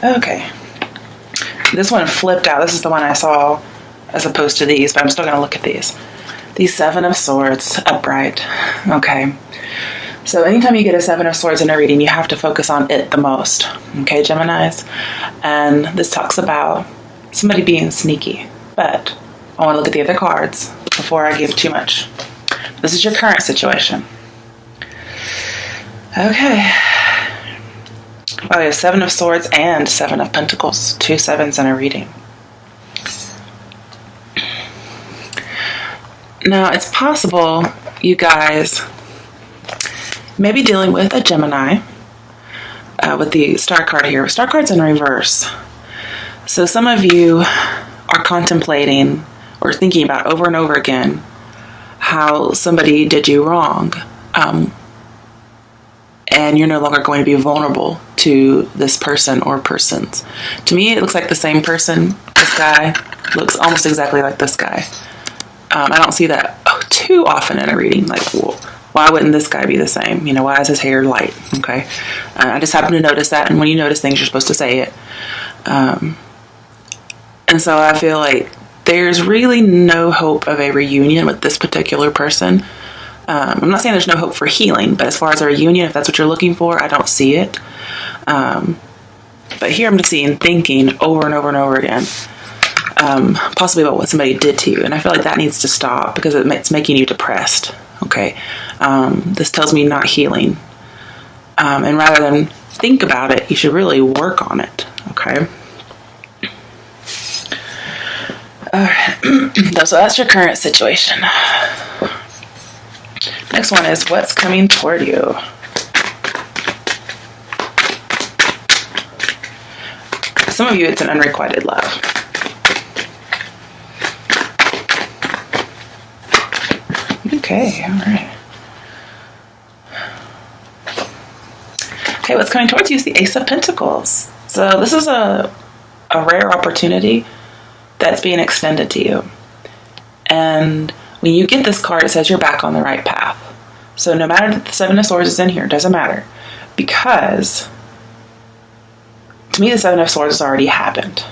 Okay. This one flipped out. This is the one I saw as opposed to these, but I'm still going to look at these. The Seven of Swords, upright. Okay. So anytime you get a Seven of Swords in a reading, you have to focus on it the most. Okay, Geminis? And this talks about somebody being sneaky. But I want to look at the other cards before I give too much. This is your current situation. Okay. Well, we have Seven of Swords and Seven of Pentacles. 2 sevens in a reading. Now, it's possible you guys may be dealing with a Gemini with the Star card here. Star card's in reverse. So some of you are contemplating or thinking about over and over again how somebody did you wrong. And you're no longer going to be vulnerable to this person or persons. To me, it looks like the same person. This guy looks almost exactly like this guy. I don't see that too often in a reading. Like, well, why wouldn't this guy be the same? You know, why is his hair light? Okay. I just happen to notice that. And when you notice things, you're supposed to say it. And so I feel like there's really no hope of a reunion with this particular person. I'm not saying there's no hope for healing, but as far as a reunion, if that's what you're looking for, I don't see it. But here I'm just seeing thinking over and over and over again, possibly about what somebody did to you. And I feel like that needs to stop because it's making you depressed. Okay. This tells me not healing. And rather than think about it, you should really work on it. Okay. All right. So that's your current situation. Next one is what's coming toward you. Some of you, it's an unrequited love. Okay, all right. Okay, what's coming towards you is the Ace of Pentacles. So this is a rare opportunity that's being extended to you. And when you get this card, it says you're back on the right path. So no matter that the Seven of Swords is in here, it doesn't matter. Because, to me, the Seven of Swords has already happened.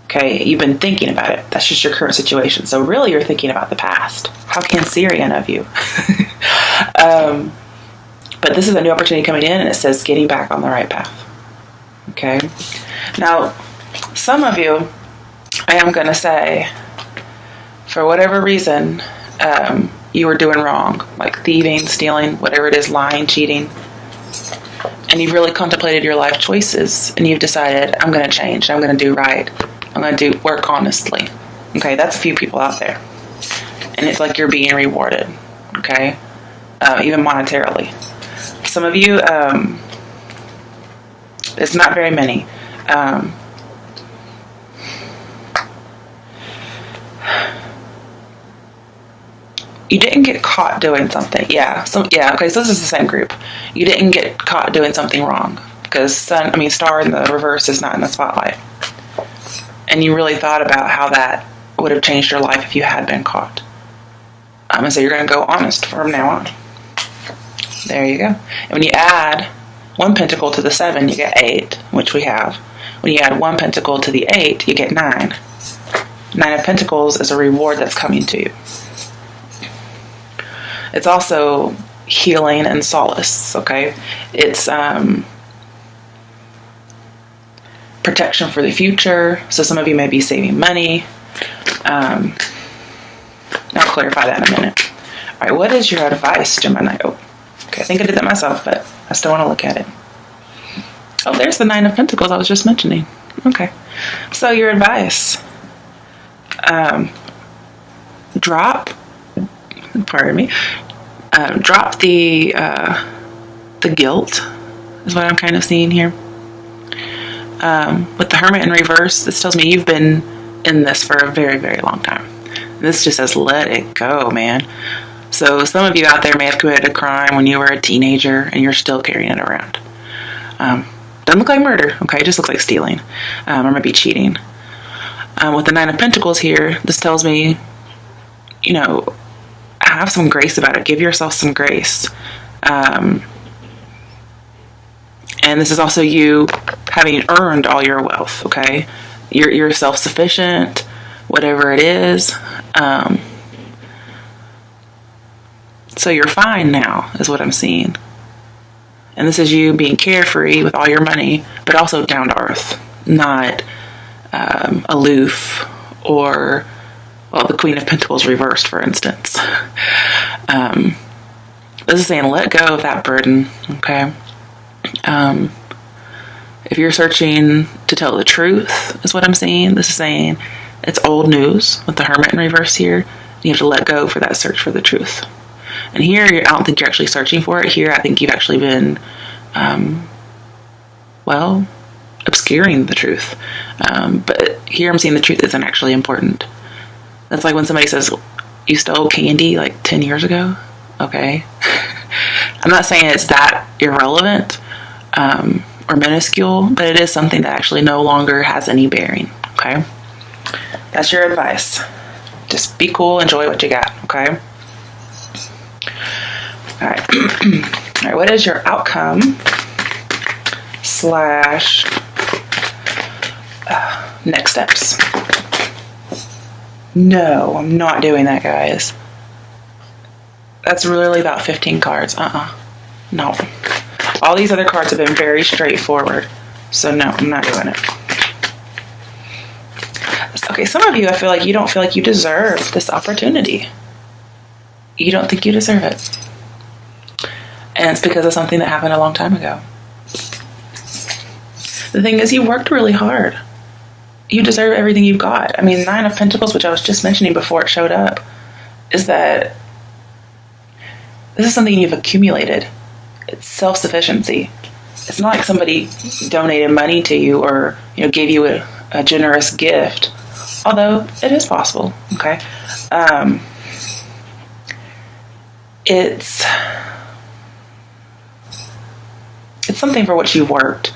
Okay, you've been thinking about it. That's just your current situation. So really, you're thinking about the past. How Cancerian of you. But this is a new opportunity coming in, and it says getting back on the right path. Okay? Now, some of you, I am going to say, for whatever reason, you were doing wrong, like thieving, stealing, whatever it is, lying, cheating, and you've really contemplated your life choices, and you've decided, I'm going to change, I'm going to do right, I'm going to work honestly. Okay, that's a few people out there, and it's like you're being rewarded. Okay, even monetarily. Some of you, it's not very many. You didn't get caught doing something. Yeah. Okay. So this is the same group. You didn't get caught doing something wrong because Star in the reverse is not in the spotlight. And you really thought about how that would have changed your life if you had been caught. And so you're going to go honest from now on. There you go. And when you add 1 pentacle to the 7, you get 8, which we have. When you add 1 pentacle to the 8, you get 9. 9 of Pentacles is a reward that's coming to you. It's also healing and solace, okay? It's protection for the future. So some of you may be saving money. I'll clarify that in a minute. All right, what is your advice, Gemini? Oh, okay, I think I did that myself, but I still want to look at it. Oh, there's the 9 of Pentacles I was just mentioning. Okay, so your advice. Drop the guilt is what I'm kind of seeing here. With the Hermit in reverse, this tells me you've been in this for a very, very long time. This just says, let it go, man. So some of you out there may have committed a crime when you were a teenager and you're still carrying it around. Doesn't look like murder, okay? It just looks like stealing, or maybe cheating. With the 9 of Pentacles here, this tells me, have some grace about it. Give yourself some grace. And this is also you having earned all your wealth, okay? You're self-sufficient, whatever it is. So you're fine now, is what I'm seeing. And this is you being carefree with all your money, but also down to earth, not aloof or, well, the Queen of Pentacles reversed, for instance. This is saying let go of that burden, okay? If you're searching to tell the truth, is what I'm saying. This is saying it's old news with the Hermit in reverse here. You have to let go for that search for the truth. And here, I don't think you're actually searching for it. Here, I think you've actually been, well, obscuring the truth. But here I'm seeing the truth isn't actually important. That's like when somebody says, you stole candy like 10 years ago. Okay. I'm not saying it's that irrelevant or minuscule, but it is something that actually no longer has any bearing. Okay. That's your advice. Just be cool, enjoy what you got. Okay. All right. All right. What is your outcome / next steps? No, I'm not doing that, guys. That's really about 15 cards. No. All these other cards have been very straightforward. So no, I'm not doing it. Okay, some of you, I feel like you don't feel like you deserve this opportunity. You don't think you deserve it. And it's because of something that happened a long time ago. The thing is, you worked really hard. You deserve everything you've got. I mean, 9 of Pentacles, which I was just mentioning before it showed up, is that this is something you've accumulated. It's self-sufficiency. It's not like somebody donated money to you or, gave you a generous gift. Although it is possible, okay? It's something for which you've worked,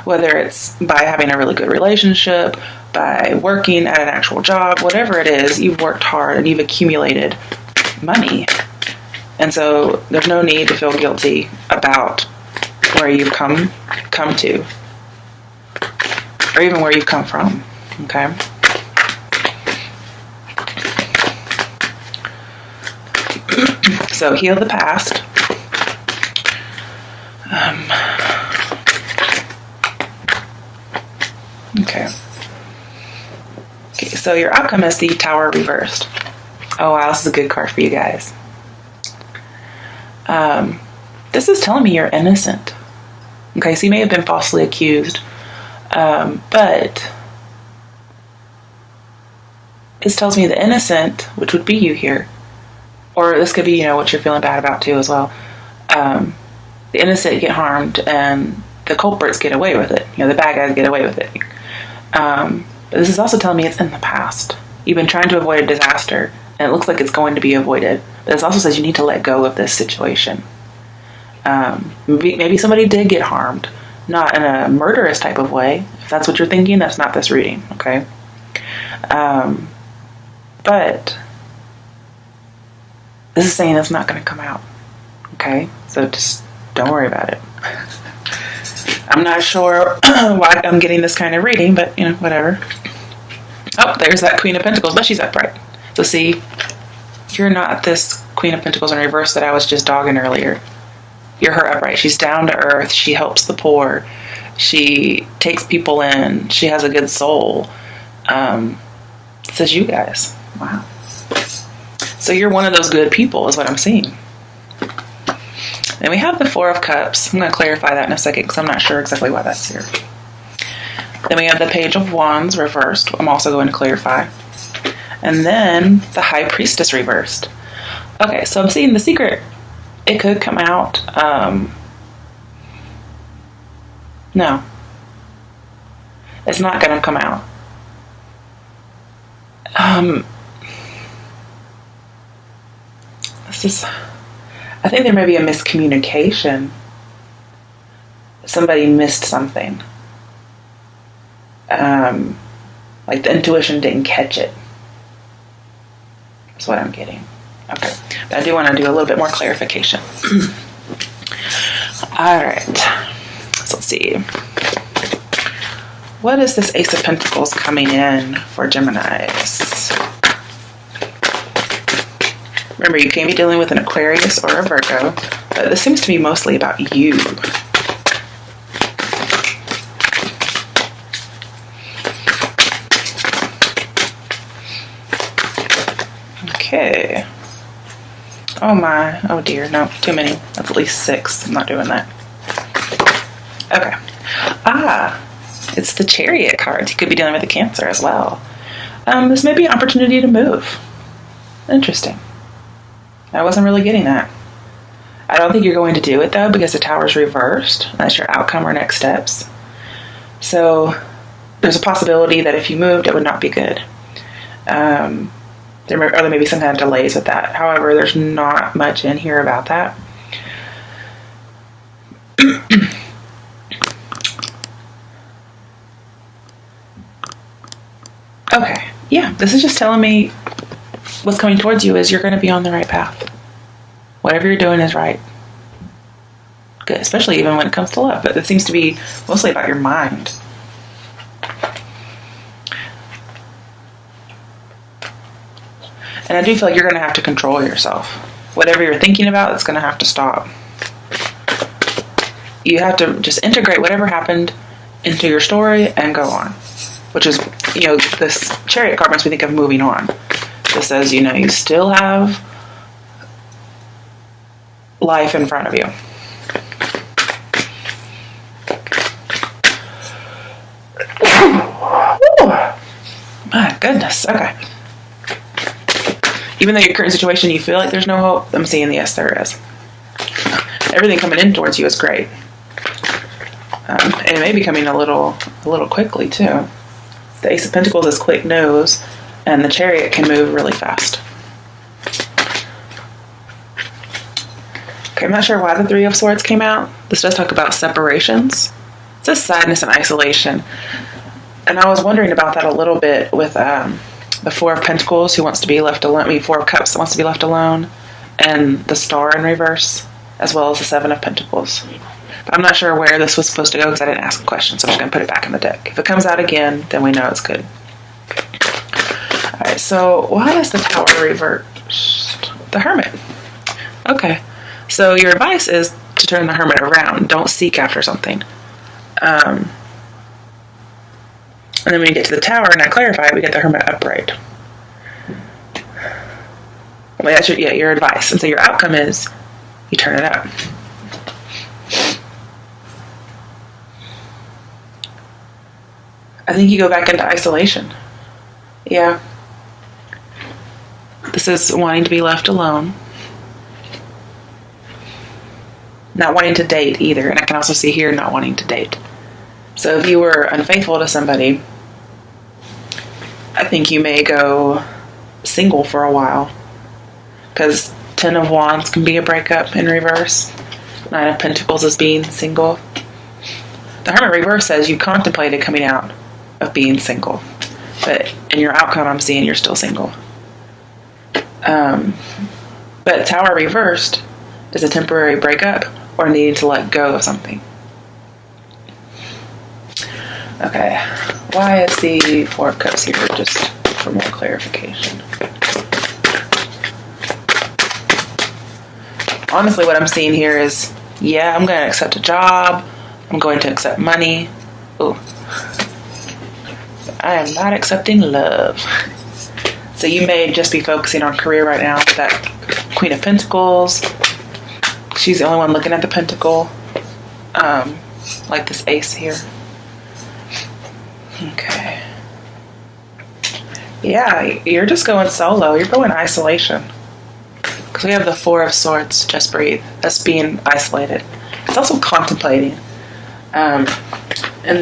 whether it's by having a really good relationship, by working at an actual job, whatever it is, you've worked hard and you've accumulated money. And so there's no need to feel guilty about where you've come to, or even where you've come from, okay? So heal the past. Okay, so your outcome is the Tower reversed. Oh wow, this is a good card for you guys. This is telling me you're innocent. Okay, so you may have been falsely accused, but this tells me the innocent, which would be you here, or this could be, what you're feeling bad about too as well. The innocent get harmed and the culprits get away with it. The bad guys get away with it. But this is also telling me it's in the past. You've been trying to avoid a disaster, and it looks like it's going to be avoided. But this also says you need to let go of this situation. Maybe somebody did get harmed, not in a murderous type of way. If that's what you're thinking, that's not this reading, okay? But this is saying it's not going to come out, okay? So just don't worry about it. I'm not sure why I'm getting this kind of reading, but, whatever. Oh, there's that Queen of Pentacles, but she's upright. So see, you're not this Queen of Pentacles in reverse that I was just dogging earlier. You're her upright. She's down to earth. She helps the poor. She takes people in. She has a good soul. This is you guys. Wow. So you're one of those good people is what I'm seeing. Then we have the Four of Cups. I'm going to clarify that in a second because I'm not sure exactly why that's here. Then we have the Page of Wands reversed. I'm also going to clarify. And then the High Priestess reversed. Okay, so I'm seeing the secret. It could come out. No. It's not going to come out. I think there may be a miscommunication. Somebody missed something. Like the intuition didn't catch it. That's what I'm getting. Okay. But I do want to do a little bit more clarification. All right. So let's see. What is this Ace of Pentacles coming in for Geminis? Remember, you can be dealing with an Aquarius or a Virgo, but this seems to be mostly about you. Okay. Oh my. Oh dear. No, too many. That's at least 6. I'm not doing that. Okay. Ah, it's the Chariot cards. You could be dealing with a Cancer as well. This may be an opportunity to move. Interesting. I wasn't really getting that. I don't think you're going to do it though, because the Tower's reversed. That's your outcome or next steps. So there's a possibility that if you moved, it would not be good. There may be some kind of delays with that. However, there's not much in here about that. Okay, yeah, this is just telling me what's coming towards you is you're going to be on the right path. Whatever you're doing is right. Good, especially even when it comes to love. But it seems to be mostly about your mind. And I do feel like you're going to have to control yourself. Whatever you're thinking about, it's going to have to stop. You have to just integrate whatever happened into your story and go on. Which is, you know, this Chariot card makes me think of moving on. It says, you know, you still have life in front of you. My goodness. Okay. Even though your current situation, you feel like there's no hope, I'm seeing yes, there is. Everything coming in towards you is great. And it may be coming a little quickly too. The Ace of Pentacles is quick nose, and the Chariot can move really fast. Okay, I'm not sure why the Three of Swords came out. This does talk about separations. It says sadness and isolation. And I was wondering about that a little bit with the Four of Pentacles, who wants to be left alone. I mean, Four of Cups, that wants to be left alone. And the Star in reverse, as well as the Seven of Pentacles. But I'm not sure where this was supposed to go because I didn't ask a question, so I'm just going to put it back in the deck. If it comes out again, then we know it's good. Alright, so why is the Tower reversed? The Hermit. Okay, so your advice is to turn the Hermit around. Don't seek after something. And then when you get to the Tower, and I clarify it, we get the Hermit upright. Well, that's your advice. And so your outcome is you turn it up. I think you go back into isolation. Yeah. This is wanting to be left alone. Not wanting to date either. And I can also see here not wanting to date. So if you were unfaithful to somebody, I think you may go single for a while. Because 10 of Wands can be a breakup in reverse. 9 of Pentacles is being single. The Hermit reverse says you contemplated coming out of being single. But in your outcome, I'm seeing you're still single. But Tower reversed is a temporary breakup or needing to let go of something. Okay, why is the Four of Cups here? Just for more clarification. Honestly, what I'm seeing here is, yeah, I'm going to accept a job. I'm going to accept money. Ooh. I am not accepting love. So you may just be focusing on career right now. That Queen of Pentacles. She's the only one looking at the Pentacle. Like this Ace here. Okay. Yeah, you're just going solo. You're going isolation. Because we have the Four of Swords, just breathe. That's being isolated. It's also contemplating. And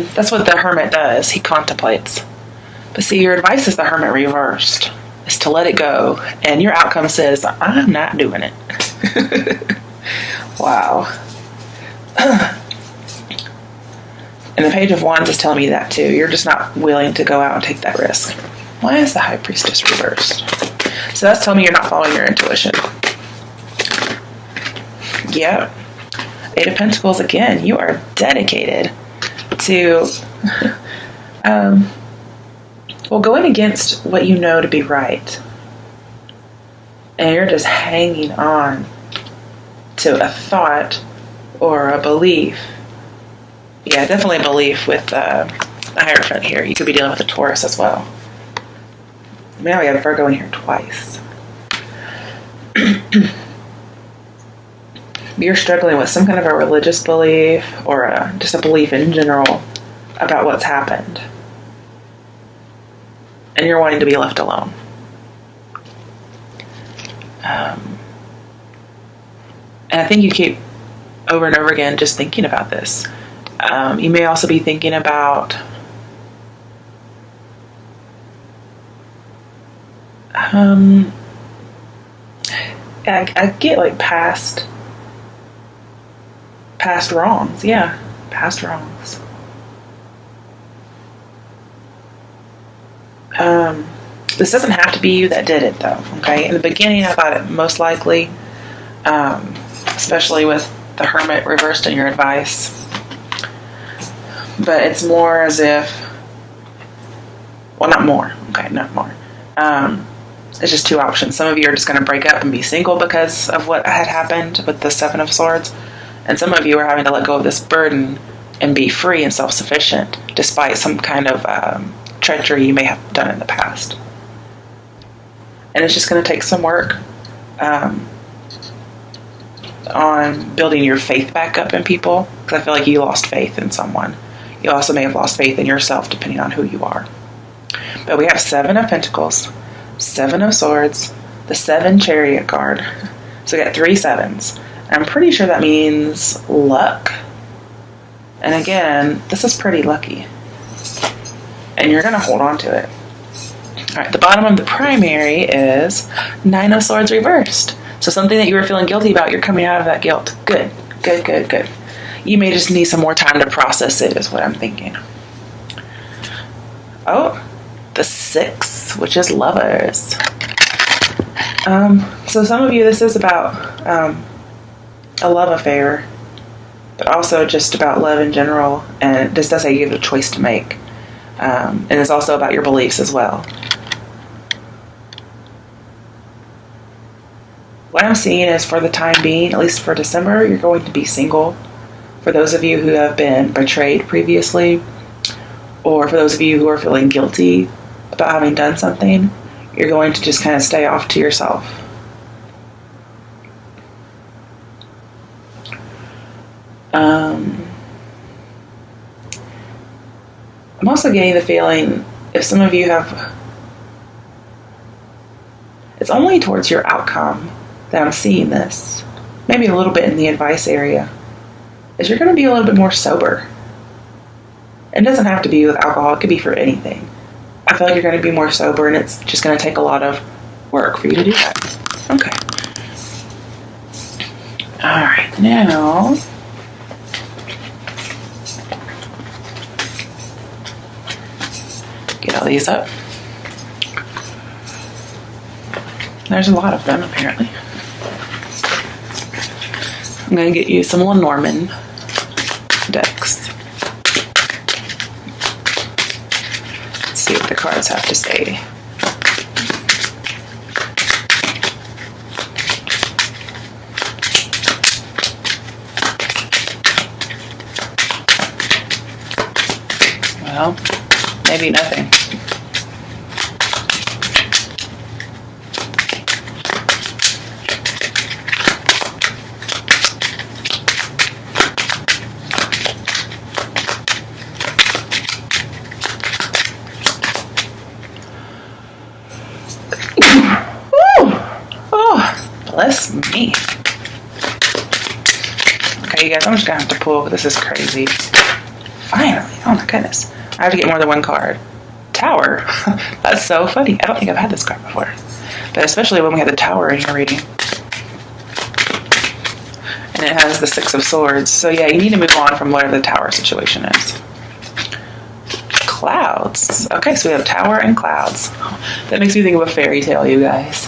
that's what the Hermit does. He contemplates. But see, your advice is the Hermit reversed. Is to let it go. And your outcome says, I'm not doing it. Wow. And the Page of Wands is telling me that too. You're just not willing to go out and take that risk. Why is the High Priestess reversed? So that's telling me you're not following your intuition. Yeah. Eight of Pentacles again. You are dedicated to Well, going against what you know to be right, and you're just hanging on to a thought or a belief. Yeah, definitely a belief with the Hierophant here. You could be dealing with a Taurus as well. Now we have Virgo in here twice. You're struggling with some kind of a religious belief or just a belief in general about what's happened. And you're wanting to be left alone. And I think you keep over and over again just thinking about this. You may also be thinking about I get like past wrongs. Yeah, past wrongs. This doesn't have to be you that did it though, okay? In the beginning I thought it most likely, especially with the Hermit reversed in your advice. But it's more as if, well, not more, okay, not more. It's just two options. Some of you are just going to break up and be single because of what had happened with the Seven of Swords. And some of you are having to let go of this burden and be free and self-sufficient despite some kind of treachery you may have done in the past. And it's just going to take some work on building your faith back up in people, because I feel like you lost faith in someone. You also may have lost faith in yourself depending on who you are. But we have Seven of Pentacles, Seven of Swords, the 7 Chariot card. So we got 3 sevens. I'm pretty sure that means luck. And again, this is pretty lucky. And you're going to hold on to it. All right, the bottom of the primary is 9 of Swords reversed. So something that you were feeling guilty about, you're coming out of that guilt. Good, good, good, good. You may just need some more time to process it, is what I'm thinking. Oh, the 6, which is Lovers. So some of you, this is about a love affair, but also just about love in general. And this does say you have a choice to make. And it's also about your beliefs as well. What I'm seeing is for the time being, at least for December, you're going to be single. For those of you who have been betrayed previously, or for those of you who are feeling guilty about having done something, you're going to just kind of stay off to yourself. I'm also getting the feeling, if some of you have, it's only towards your outcome that I'm seeing this, maybe a little bit in the advice area, is you're going to be a little bit more sober. It doesn't have to be with alcohol, it could be for anything. I feel like you're going to be more sober, and it's just going to take a lot of work for you to do that. Okay. Alright, now get all these up. There's a lot of them, apparently. I'm going to get you some Lenormand decks. Let's see what the cards have to say. Well, maybe nothing. Bless me. Okay, you guys, I'm just gonna have to pull, but this is crazy. Finally, oh my goodness. I have to get more than one card. Tower. That's so funny. I don't think I've had this card before. But especially when we had the Tower in your reading. And it has the 6 of Swords. So yeah, you need to move on from whatever the Tower situation is. Clouds. Okay, so we have Tower and Clouds. That makes me think of a fairy tale, you guys.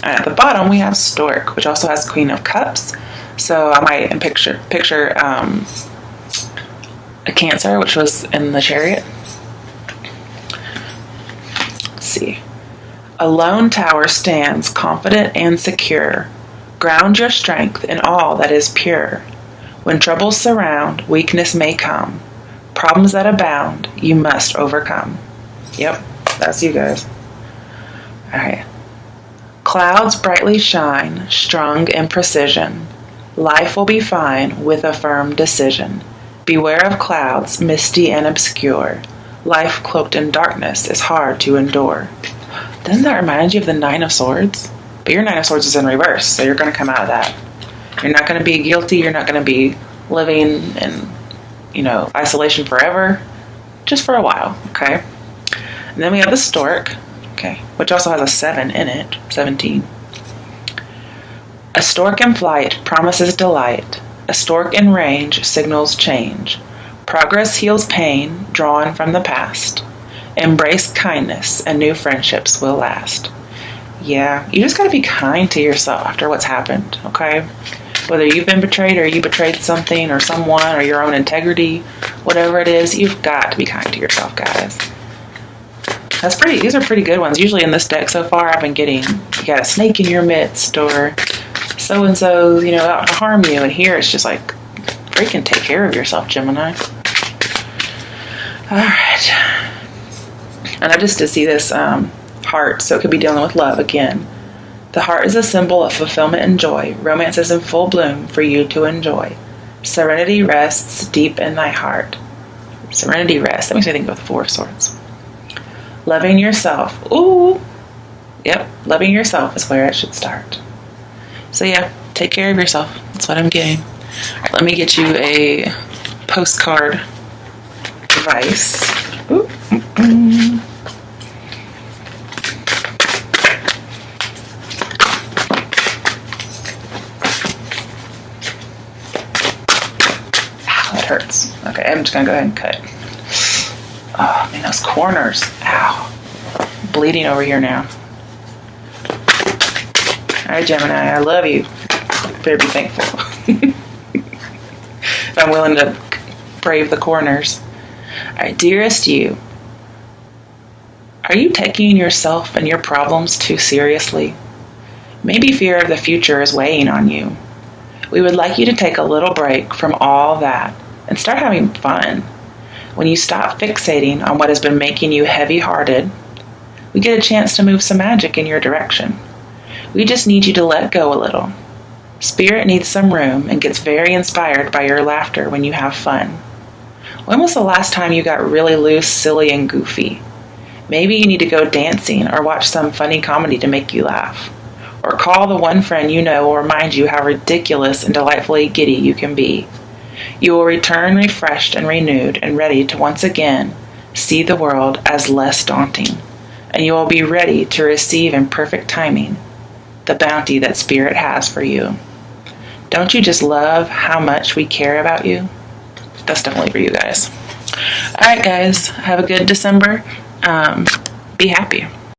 At the bottom we have Stork, which also has Queen of Cups. So I might picture a Cancer, which was in the Chariot. Let's see. A lone tower stands confident and secure. Ground your strength in all that is pure. When troubles surround, weakness may come. Problems that abound, you must overcome. Yep, that's you guys. Alright. Clouds brightly shine, strung in precision. Life will be fine with a firm decision. Beware of clouds, misty and obscure. Life cloaked in darkness is hard to endure. Doesn't that remind you of the Nine of Swords? But your Nine of Swords is in reverse, so you're going to come out of that. You're not going to be guilty. You're not going to be living in, isolation forever. Just for a while, okay? And then we have the Stork, okay, which also has a 7 in it, 17. A stork in flight promises delight. A stork in range signals change. Progress heals pain drawn from the past. Embrace kindness and new friendships will last. Yeah, you just gotta be kind to yourself after what's happened, okay? Whether you've been betrayed or you betrayed something or someone or your own integrity, whatever it is, you've got to be kind to yourself, guys. These are pretty good ones. Usually in this deck so far, I've been getting, you got a snake in your midst or so-and-so, out to harm you. And here it's just like, freaking take care of yourself, Gemini. All right. And I just did see this heart, so it could be dealing with love again. The heart is a symbol of fulfillment and joy. Romance is in full bloom for you to enjoy. Serenity rests deep in thy heart. Serenity rests. That makes me think of the Four of Swords. Loving yourself. Ooh. Yep. Loving yourself is where it should start. So yeah, take care of yourself. That's what I'm getting. All right, let me get you a postcard device. Ooh. That hurts. Okay, I'm just gonna go ahead and cut. Oh man, those corners. Ow. Bleeding over here now. Alright, Gemini, I love you. Better be thankful. If I'm willing to brave the corners. Alright, dearest you. Are you taking yourself and your problems too seriously? Maybe fear of the future is weighing on you. We would like you to take a little break from all that and start having fun. When you stop fixating on what has been making you heavy-hearted, we get a chance to move some magic in your direction. We just need you to let go a little. Spirit needs some room and gets very inspired by your laughter when you have fun. When was the last time you got really loose, silly, and goofy? Maybe you need to go dancing or watch some funny comedy to make you laugh. Or call the one friend you know will remind you how ridiculous and delightfully giddy you can be. You will return refreshed and renewed and ready to once again see the world as less daunting. And you will be ready to receive in perfect timing the bounty that Spirit has for you. Don't you just love how much we care about you? That's definitely for you guys. All right, guys. Have a good December. Be happy.